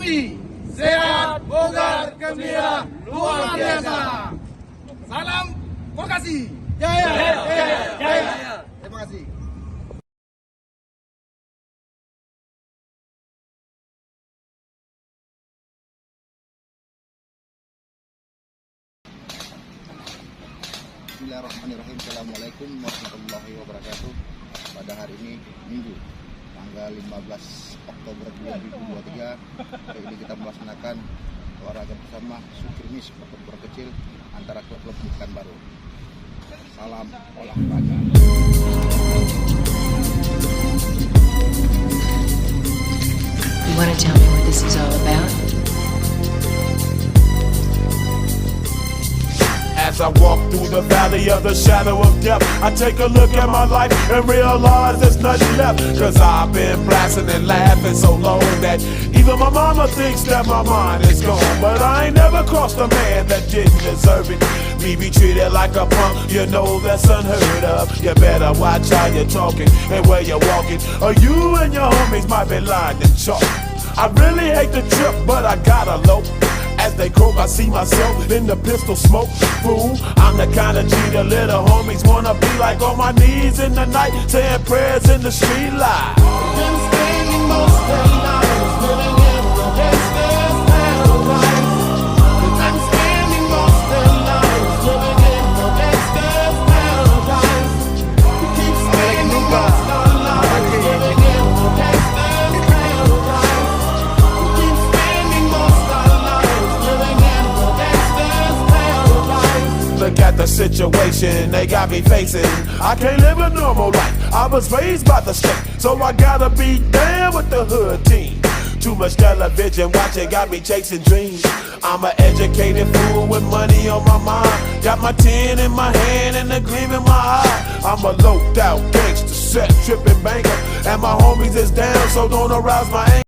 Bersih, sehat, bugar, gembira, luar biasa. Salam vokasi. Jaya, jaya, jaya. Terima kasih. Bismillahirrahmanirrahim. Assalamualaikum warahmatullahi wabarakatuh. Pada hari ini Minggu tanggal 15 Oktober 2023, hari ini kita melaksanakan olahraga bersama Sukirmis pertempuran kecil antara klub-klub Pekanbaru. Salam olahraga. You want to tell me what this is all about? As I walk through the valley of the shadow of death, I take a look at my life and realize there's nothing left. Cause I've been blasting and laughing so long that even my mama thinks that my mind is gone. But I ain't never crossed a man that didn't deserve it. Me be treated like a punk, you know that's unheard of. You better watch how you're talking and where you're walking, or you and your homies might be lying in chalk. I really hate the trip, but I gotta low. As they croak, I see myself in the pistol smoke. Fool, I'm the kind of G the little homies wanna be like, on my knees in the night, saying prayers in the street light. Been spending most of their lives living in the gangster's paradise. I'm spending most of their lives living in the gangster's paradise. We keep spending most of our lives living in the gangster's paradise. We keep spending most of our lives living in the gangster's paradise. Look at the situation they got me facing. I can't live a normal life. I was raised by the state, so I gotta be down with the hood team. Too much television watching got me chasing dreams. I'm an educated fool with money on my mind. Got my tin in my hand and a gleam in my eye. I'm a loped out gangster, set tripping banker, and my homies is down, so don't arouse my anger.